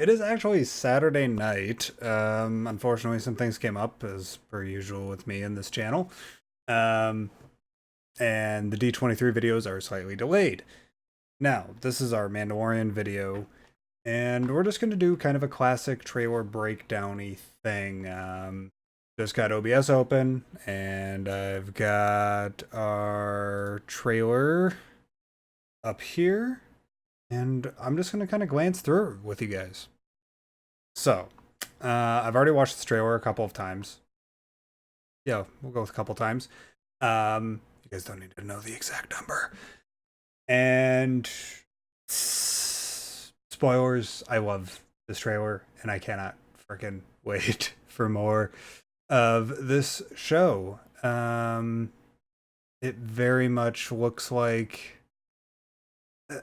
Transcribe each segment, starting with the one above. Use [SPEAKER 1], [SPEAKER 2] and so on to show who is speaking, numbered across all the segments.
[SPEAKER 1] it is actually Saturday night. Unfortunately, some things came up, as per usual with me in this channel. Um, and the D23 videos are slightly delayed. Now, this is our Mandalorian video, and we're just going to do kind of a classic trailer breakdown-y thing. Just got OBS open, and I've got our trailer up here, and I'm just going to kind of glance through it with you guys. So, I've already watched this trailer a couple of times. Yeah, we'll go with a couple times. You guys don't need to know the exact number. And spoilers, I love this trailer, and I cannot freaking wait for more of this show. It very much looks like,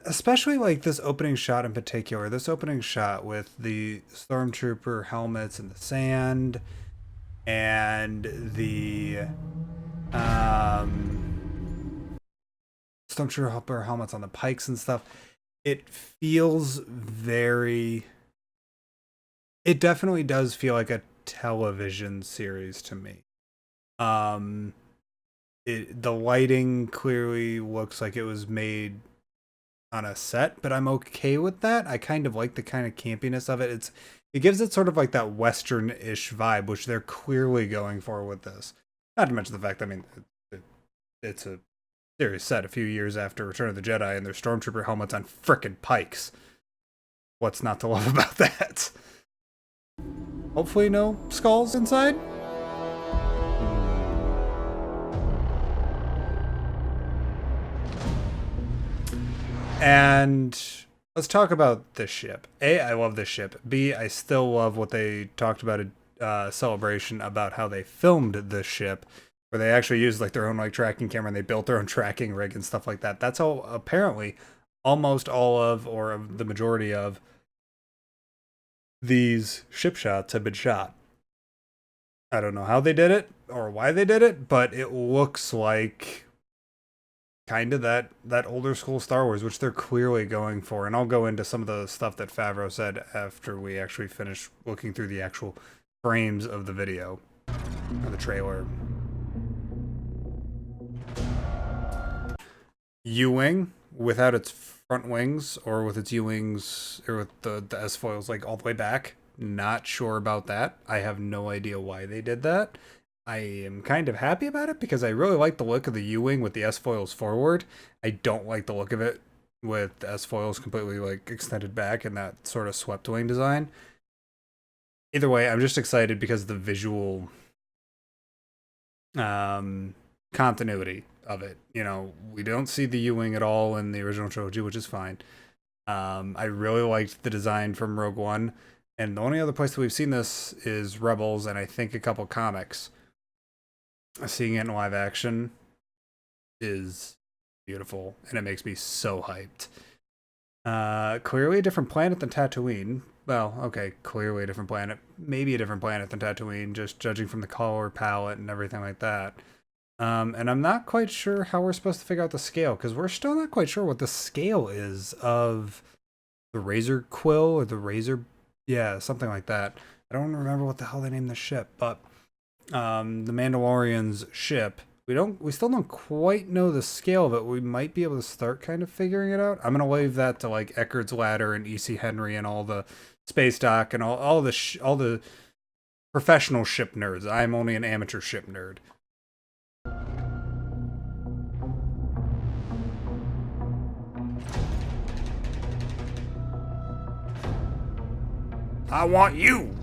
[SPEAKER 1] especially like this opening shot in particular, this opening shot with the stormtrooper helmets in the sand and the stormtrooper helmets on the pikes and stuff. It feels very, it definitely does feel like a television series to me. The lighting clearly looks like it was made on a set, but I'm okay with that. I kind of like the kind of campiness of it. It gives it sort of like that western-ish vibe, which they're clearly going for with this. Not to mention the fact, I mean, it's a series set a few years after Return of the Jedi, and their stormtrooper helmets on frickin' pikes. What's not to love about that? Hopefully no skulls inside. And let's talk about this ship. A, I love this ship. B, I still love what they talked about at Celebration about how they filmed this ship, where they actually used like their own like tracking camera and they built their own tracking rig and stuff like that. That's how apparently almost all of, or the majority of, these ship shots have been shot. I don't know how they did it or why they did it, but it looks like kind of that older school Star Wars, which they're clearly going for. And I'll go into some of the stuff that Favreau said after we actually finish looking through the actual frames of the video or the trailer. U-wing without its front wings, or with its U-wings, or with the S-foils like all the way back. Not sure about that. I have no idea why they did that. I am kind of happy about it because I really like the look of the U-wing with the S-foils forward. I don't like the look of it with the S-foils completely like extended back and that sort of swept wing design. Either way, I'm just excited because of the visual continuity of it. You know, we don't see the U-wing at all in the original trilogy, which is fine. I really liked the design from Rogue One, and the only other place that we've seen this is Rebels, and I think a couple comics. Seeing it in live action is beautiful, and it makes me so hyped. Clearly a different planet than Tatooine. Well, okay, clearly a different planet. Maybe a different planet than Tatooine, just judging from the color palette and everything like that. And I'm not quite sure how we're supposed to figure out the scale, because we're still not quite sure what the scale is of the Razor Quill or the Razor... Yeah, something like that. I don't remember what the hell they named the ship, but the Mandalorian's ship, we still don't quite know the scale of it. We might be able to start kind of figuring it out. I'm gonna leave that to like Eckerd's Ladder and E.C. Henry and all the space dock and all the professional ship nerds. I'm only an amateur ship nerd. I want you.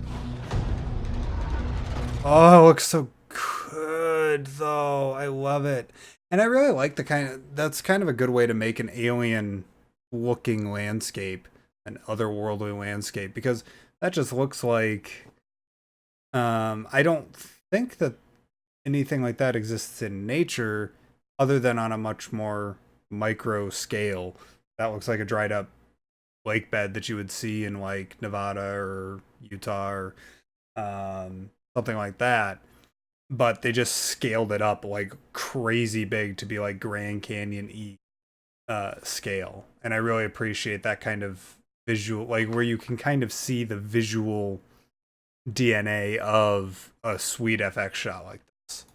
[SPEAKER 1] Oh, it looks so good, though. I love it. And I really like that's kind of a good way to make an alien looking landscape, an otherworldly landscape, because that just looks like, I don't think that anything like that exists in nature other than on a much more micro scale. That looks like a dried up lake bed that you would see in like Nevada or Utah or something like that, but they just scaled it up like crazy big to be like Grand Canyon scale, and I really appreciate that kind of visual, like where you can kind of see the visual DNA of a sweet FX shot like this.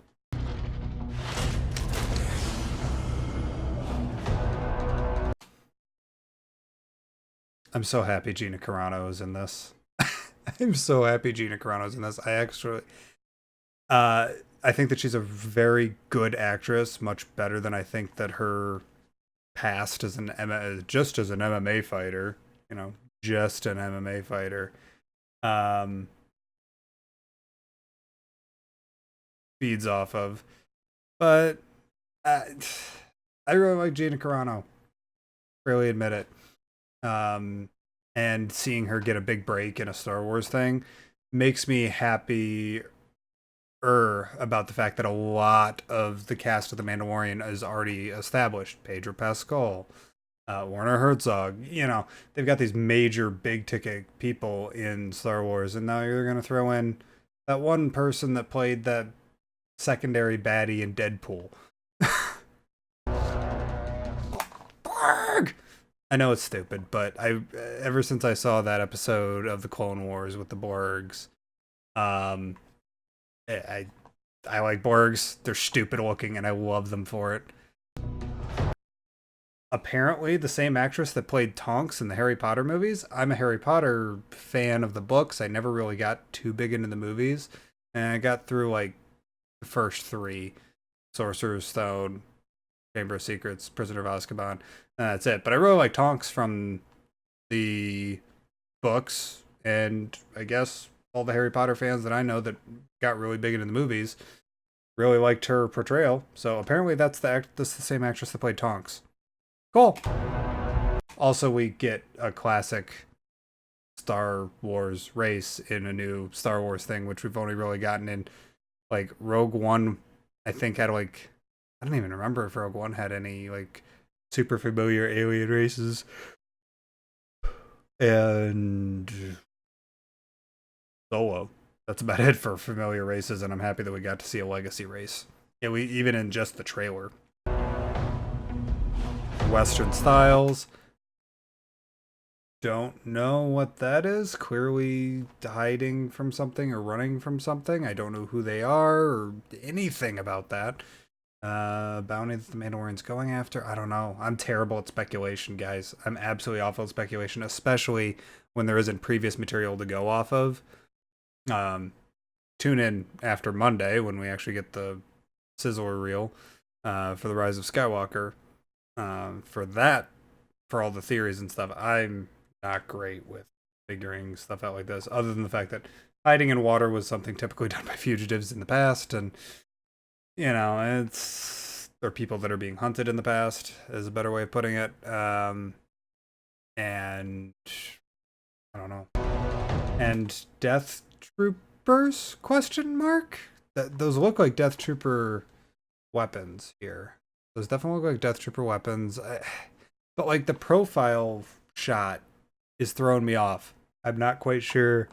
[SPEAKER 1] I'm so happy Gina Carano is in this. I'm so happy Gina Carano's in this. I think that she's a very good actress, much better than I think that her past as just as an MMA fighter, you know, just an MMA fighter. Feeds off of. But I really like Gina Carano. Really admit it. And seeing her get a big break in a Star Wars thing makes me happy about the fact that a lot of the cast of The Mandalorian is already established. Pedro Pascal, Werner Herzog, you know, they've got these major big ticket people in Star Wars, and now you're going to throw in that one person that played that secondary baddie in Deadpool. Borg! I know it's stupid, but ever since I saw that episode of the Clone Wars with the Borgs, I like Borgs. They're stupid looking, and I love them for it. Apparently, the same actress that played Tonks in the Harry Potter movies. I'm a Harry Potter fan of the books. I never really got too big into the movies, and I got through like the first three: Sorcerer's Stone, Chamber of Secrets, Prisoner of Azkaban, and that's it. But I really like Tonks from the books, and I guess all the Harry Potter fans that I know that got really big into the movies really liked her portrayal. So apparently that's the same actress that played Tonks. Cool. Also, we get a classic Star Wars race in a new Star Wars thing, which we've only really gotten in like Rogue One. I think had like, I don't even remember if Rogue One had any like super familiar alien races. And Solo. That's about it for familiar races, and I'm happy that we got to see a legacy race. Yeah, we even in just the trailer. Western styles. Don't know what that is. Clearly hiding from something or running from something. I don't know who they are or anything about that. Bounty that the Mandalorian's going after. I don't know. I'm terrible at speculation, guys. I'm absolutely awful at speculation, especially when there isn't previous material to go off of. Tune in after Monday when we actually get the sizzler reel for the Rise of Skywalker. For all the theories and stuff, I'm not great with figuring stuff out like this, other than the fact that hiding in water was something typically done by fugitives in the past, and you know, or people that are being hunted in the past is a better way of putting it. And I don't know. And Death Troopers? Question mark? Those look like Death Trooper weapons here. Those definitely look like Death Trooper weapons. But like the profile shot is throwing me off. I'm not quite sure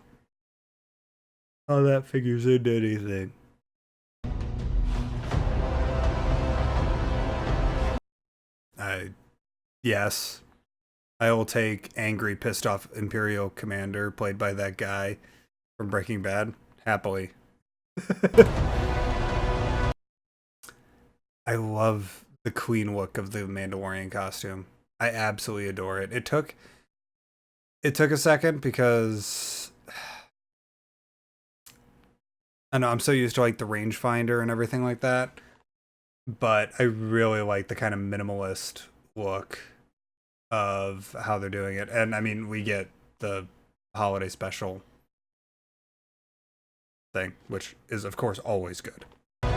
[SPEAKER 1] how that figures into anything. Yes. I will take angry, pissed off Imperial Commander played by that guy from Breaking Bad happily. I love the clean look of the Mandalorian costume. I absolutely adore it. It took a second because I know I'm so used to like the rangefinder and everything like that, but I really like the kind of minimalist look of how they're doing it. And I mean, we get the holiday special thing, which is of course always good. On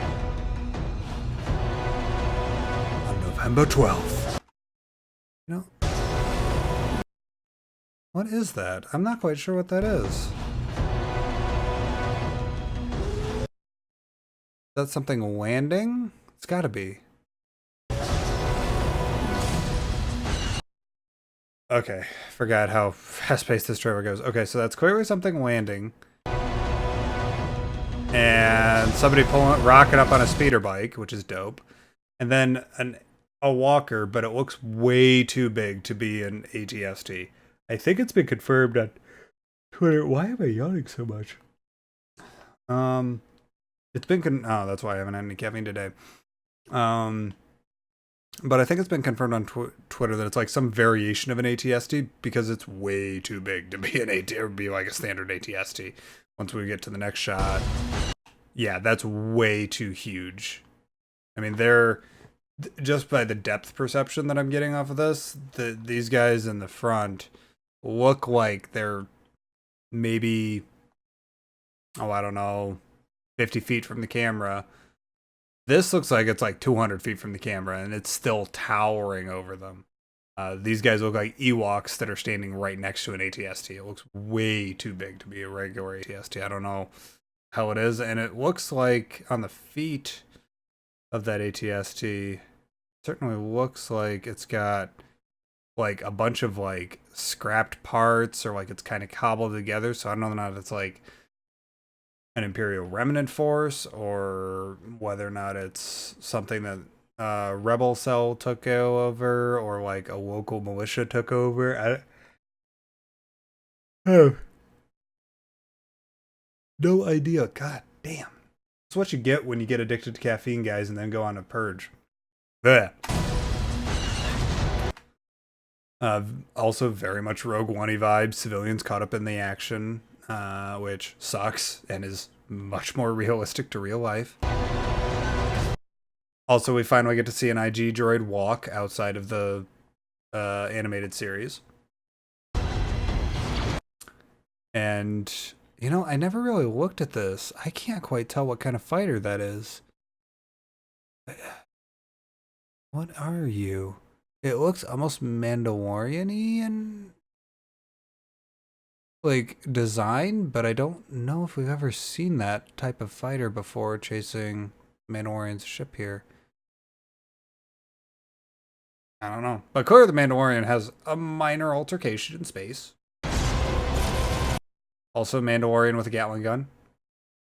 [SPEAKER 1] November 12th. You know, what is that? I'm not quite sure what that is. Is that something landing? It's gotta be. Okay, forgot how fast-paced this trailer goes. Okay, so that's clearly something landing. And somebody rocking up on a speeder bike, which is dope. And then a walker, but it looks way too big to be an ATST. I think it's been confirmed on Twitter. Why am I yawning so much? Um, it's been oh, that's why I haven't had any caffeine today. Um, but I think it's been confirmed on Twitter that it's like some variation of an ATST because it's way too big to be an AT or be like a standard ATST. Once we get to the next shot, yeah, that's way too huge. I mean, they're just by the depth perception that I'm getting off of this, these guys in the front look like they're maybe, oh, I don't know, 50 feet from the camera. This looks like it's like 200 feet from the camera, and it's still towering over them. These guys look like Ewoks that are standing right next to an ATST. It looks way too big to be a regular ATST. I don't know how it is, and it looks like on the feet of that ATST, certainly looks like it's got like a bunch of like scrapped parts or like it's kind of cobbled together. So I don't know if it's like an Imperial Remnant force or whether or not it's something that Rebel Cell took over or like a local militia took over. I have no idea. God damn. It's what you get when you get addicted to caffeine, guys, and then go on a purge. Blech. Also, very much Rogue One-y vibes. Civilians caught up in the action, which sucks and is much more realistic to real life. Also, we finally get to see an IG droid walk outside of the animated series. And, you know, I never really looked at this. I can't quite tell what kind of fighter that is. What are you? It looks almost Mandalorian-y and like design, but I don't know if we've ever seen that type of fighter before chasing Mandalorian's ship here. I don't know. But clearly the Mandalorian has a minor altercation in space. Also Mandalorian with a Gatling gun.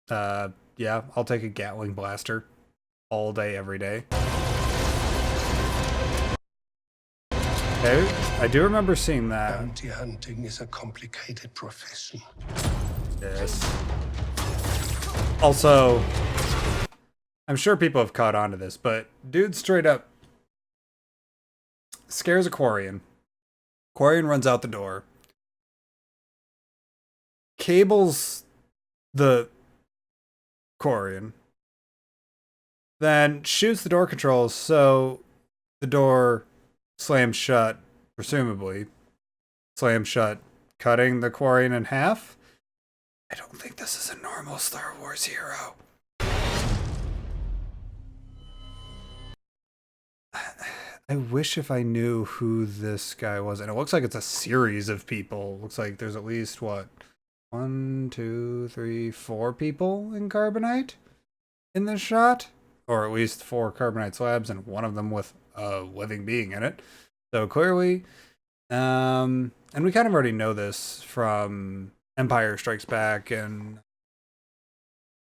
[SPEAKER 1] Yeah, I'll take a Gatling blaster all day, every day. Okay, I do remember seeing that.
[SPEAKER 2] Bounty hunting is a complicated profession.
[SPEAKER 1] Yes. Also, I'm sure people have caught on to this, but dude straight up scares a Quarian. Quarian runs out the door. Cables the Quarian. Then shoots the door controls so the door slams shut, presumably. Slams shut, cutting the Quarian in half. I don't think this is a normal Star Wars hero. I wish if I knew who this guy was. And it looks like it's a series of people. Looks like there's at least, what, 1, 2, 3, 4 people in Carbonite in this shot? Or at least 4 Carbonite slabs and one of them with a living being in it. So clearly, and we kind of already know this from Empire Strikes Back, and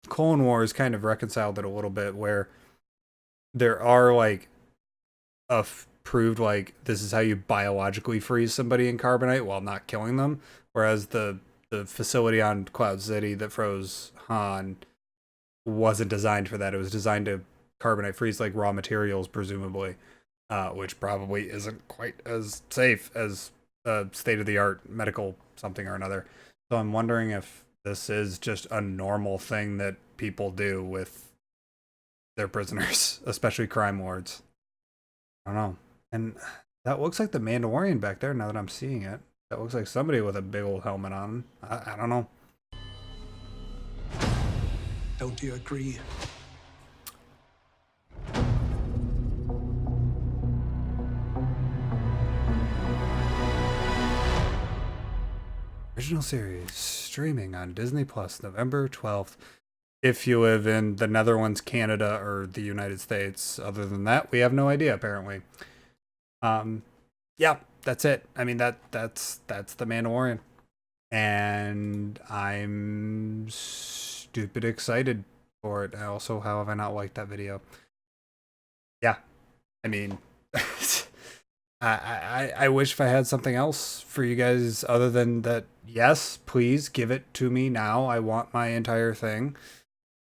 [SPEAKER 1] Clone Wars kind of reconciled it a little bit where there are like proved like this is how you biologically freeze somebody in Carbonite while not killing them, whereas the facility on Cloud City that froze Han wasn't designed for that. It was designed to Carbonite freeze like raw materials, presumably, which probably isn't quite as safe as state-of-the-art medical something or another. So I'm wondering if this is just a normal thing that people do with their prisoners, especially crime lords. I don't know. And that looks like the Mandalorian back there now that I'm seeing it. That looks like somebody with a big old helmet on. I don't know.
[SPEAKER 2] Don't you agree?
[SPEAKER 1] Original series streaming on Disney Plus November 12th. If you live in the Netherlands, Canada, or the United States. Other than that, we have no idea, apparently. Yeah, that's it. I mean, that's the Mandalorian. And I'm stupid excited for it. Also, how have I not liked that video? Yeah, I mean, I wish if I had something else for you guys other than that. Yes, please give it to me now. I want my entire thing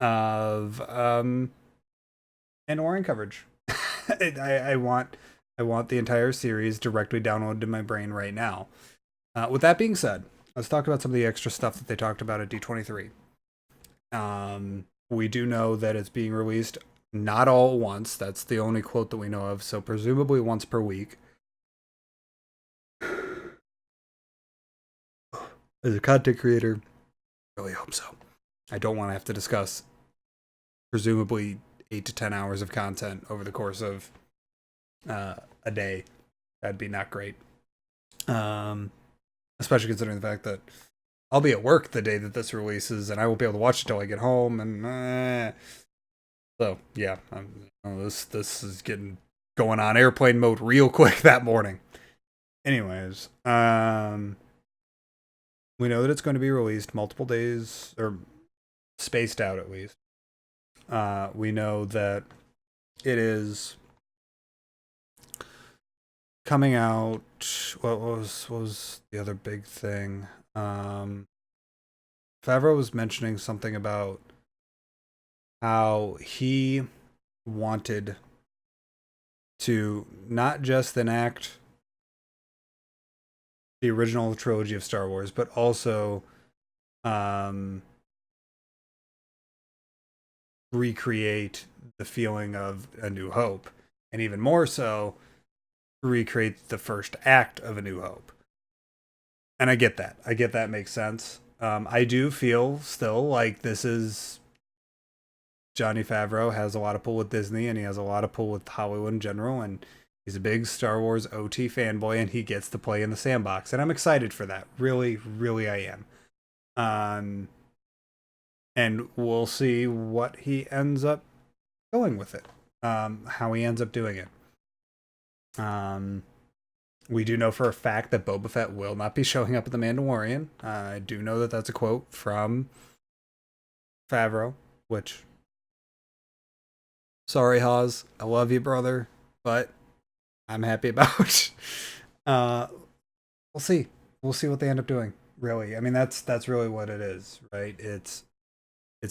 [SPEAKER 1] of Mandalorian coverage. I want the entire series directly downloaded in my brain right now. With that being said, let's talk about some of the extra stuff that they talked about at D23. We do know that it's being released not all at once. That's the only quote that we know of. So presumably once per week. As a content creator, I really hope so. I don't want to have to discuss presumably 8 to 10 hours of content over the course of a day. That'd be not great. Especially considering the fact that I'll be at work the day that this releases, and I won't be able to watch it till I get home. And so yeah, this is getting going on airplane mode real quick that morning. Anyways, we know that it's going to be released multiple days or spaced out at least. We know that it is coming out. What was the other big thing? Favreau was mentioning something about how he wanted to not just enact the original trilogy of Star Wars, but also recreate the feeling of A New Hope, and even more so, recreate the first act of A New Hope. And I get that. I get that makes sense. I do feel still like this is Johnny Favreau has a lot of pull with Disney, and he has a lot of pull with Hollywood in general, and he's a big Star Wars OT fanboy, and he gets to play in the sandbox, and I'm excited for that. Really, really, I am. And we'll see what he ends up going with it, how he ends up doing it. We do know for a fact that Boba Fett will not be showing up in The Mandalorian. I do know that that's a quote from Favreau, which, sorry, Hawes, I love you, brother, but I'm happy about. We'll see. We'll see what they end up doing. Really, I mean, that's really what it is, right? It's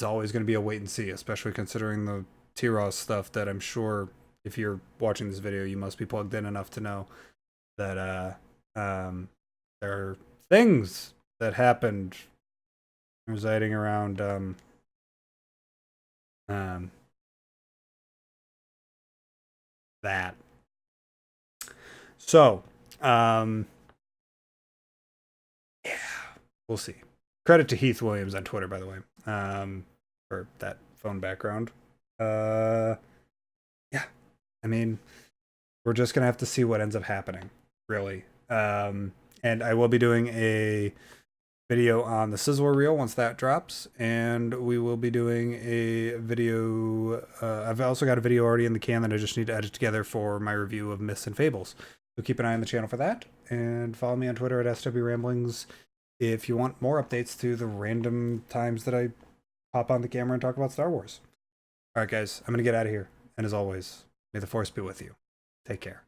[SPEAKER 1] always going to be a wait and see, especially considering the T-Ross stuff that I'm sure if you're watching this video, you must be plugged in enough to know that there are things that happened residing around that. So, yeah, we'll see. Credit to Heath Williams on Twitter, by the way, for that phone background. Yeah, I mean, we're just gonna have to see what ends up happening, really. And I will be doing a video on the Sizzler reel once that drops, and we will be doing a video. I've also got a video already in the can that I just need to edit together for my review of Myths and Fables. So keep an eye on the channel for that, and follow me on Twitter at SWRamblings if you want more updates to the random times that I pop on the camera and talk about Star Wars. All right, guys, I'm gonna get out of here, and as always, may the Force be with you. Take care.